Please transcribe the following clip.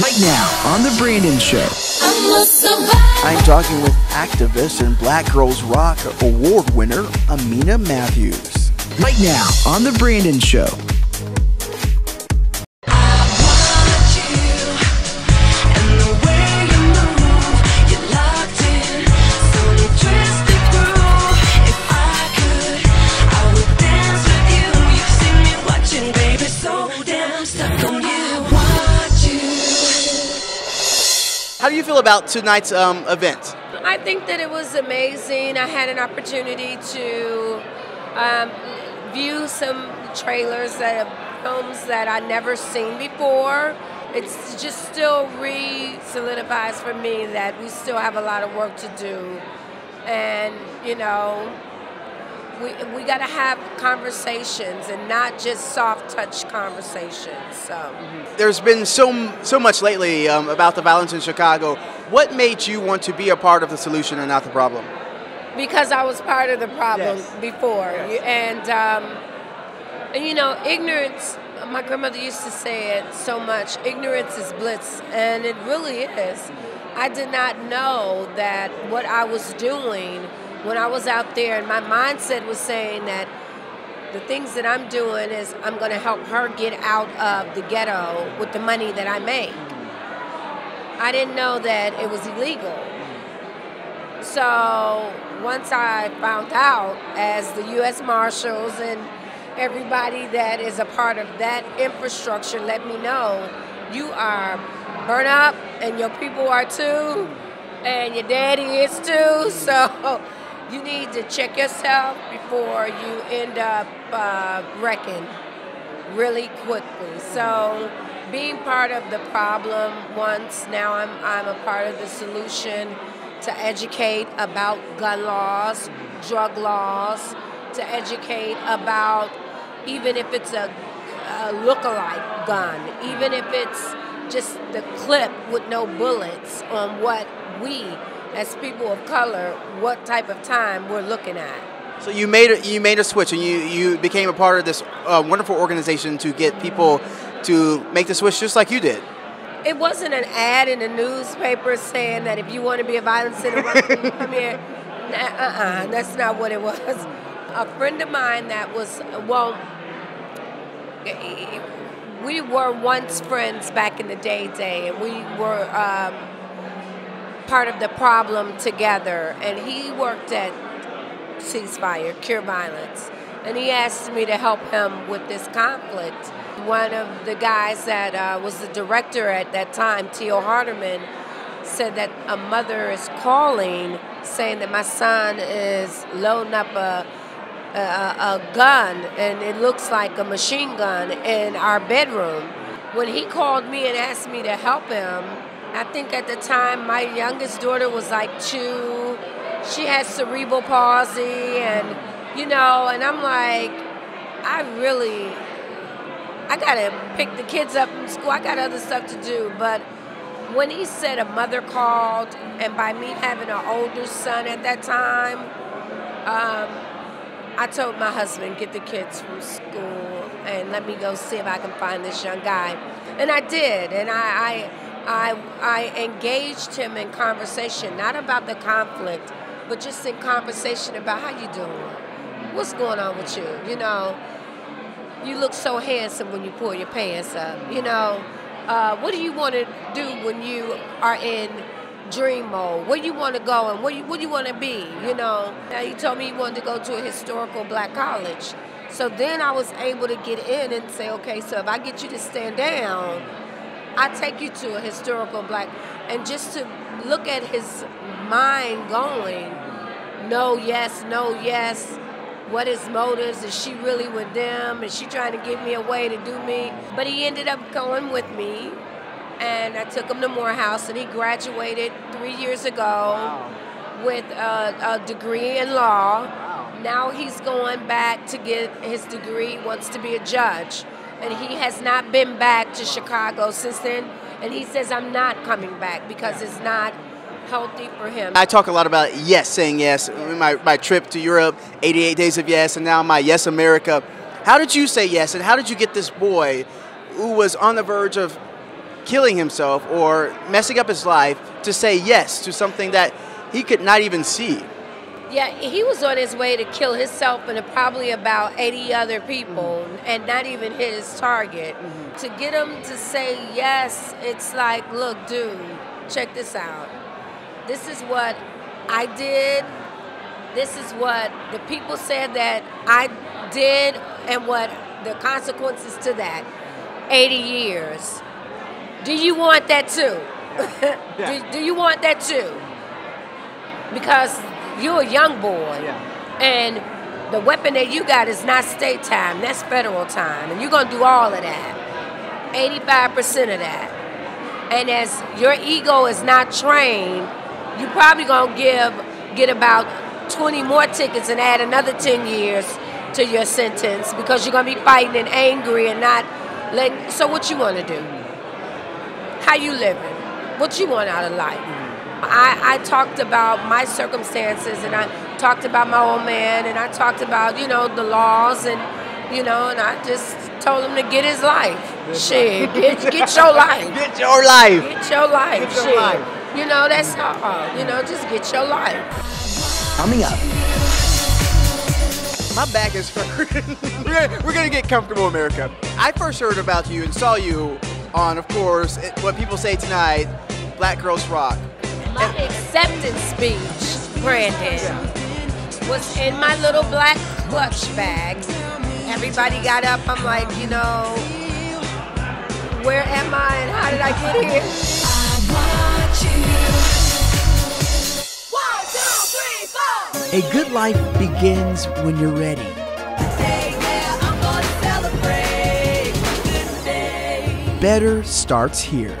Right now on The Brandon Show, I'm talking with activist and Black Girls Rock Award winner, Ameena Matthews. Right now on The Brandon Show. How do you feel about tonight's event? I think that it was amazing. I had an opportunity to view some trailers that films that I'd never seen before. It's just still re-solidifies for me that we still have a lot of work to do. And, you know, we got to have conversations and not just soft touch conversations. So there's been so much lately about the violence in Chicago. What made you want to be a part of the solution and not the problem? Because I was part of the problem before. Yes. And you know, ignorance, my grandmother used to say it so much, ignorance is bliss, and it really is. I did not know that what I was doing when I was out there, and my mindset was saying that the things that I'm doing is I'm going to help her get out of the ghetto with the money that I make. I didn't know that it was illegal. So once I found out, as the U.S. Marshals and everybody that is a part of that infrastructure let me know, you are burnt up and your people are too, and your daddy is too, so you need to check yourself before you end up wrecking really quickly. So being part of the problem once, now I'm a part of the solution to educate about gun laws, drug laws, to educate about even if it's a look-alike gun, even if it's just the clip with no bullets, on what we as people of color, what type of time we're looking at. So you made a switch, and you became a part of this wonderful organization to get people to make the switch just like you did. It wasn't an ad in the newspaper saying that if you want to be a violence interrupter, come here. That's not what it was. A friend of mine that was, well, we were once friends back in the day, and we were part of the problem together, and he worked at Ceasefire, Cure Violence, and he asked me to help him with this conflict. One of the guys that was the director at that time, T.O. Harderman, said that a mother is calling saying that my son is loading up a gun, and it looks like a machine gun, in our bedroom. When he called me and asked me to help him, I think at the time my youngest daughter was like 2. She had cerebral palsy, and you know, and I'm like, I gotta pick the kids up from school. I got other stuff to do. But when he said a mother called, and by me having an older son at that time, I told my husband, get the kids from school and let me go see if I can find this young guy. And I did, and I engaged him in conversation, not about the conflict, but just in conversation about how you doing, what's going on with you, you know. You look so handsome when you pull your pants up, you know. What do you want to do when you are in dream mode? Where you want to go and what you want to be, you know. Now, he told me he wanted to go to a historical black college. So then I was able to get in and say, okay, so if I get you to stand down, I take you to a historical black, and just to look at his mind going, no, yes, what his motives, is she really with them, is she trying to give me a way to do me? But he ended up going with me, and I took him to Morehouse, and he graduated 3 years ago with a degree in law. Now he's going back to get his degree, wants to be a judge. And he has not been back to Chicago since then. And he says, I'm not coming back because it's not healthy for him. I talk a lot about yes, saying yes. My trip to Europe, 88 Days of Yes, and now my Yes America. How did you say yes, and how did you get this boy who was on the verge of killing himself or messing up his life to say yes to something that he could not even see. Yeah, he was on his way to kill himself and probably about 80 other people and not even hit his target. To get him to say yes, it's like, look, dude, check this out. This is what I did. This is what the people said that I did and what the consequences to that. 80 years. Do you want that too? Yeah. Do you want that too? Because you're a young boy, and the weapon that you got is not state time, that's federal time, and you're going to do all of that, 85% of that. And as your ego is not trained, you're probably going to get about 20 more tickets and add another 10 years to your sentence because you're going to be fighting and angry and not letting. So what you want to do? How you living? What you want out of life? I talked about my circumstances, and I talked about my old man, and I talked about, you know, the laws, and, you know, and I just told him to get his life. Shit, get your life. Get your life. Get your life. Get your Shit. life. You know, that's all. You know, just get your life. Coming up. My back is hurting. We're going to get comfortable, America. I first heard about you and saw you on, of course, what people say tonight, Black Girls Rock. My acceptance speech, Brandon, was in my little black clutch bag. Everybody got up. I'm like, you know, where am I and how did I get here? A good life begins when you're ready. Better starts here.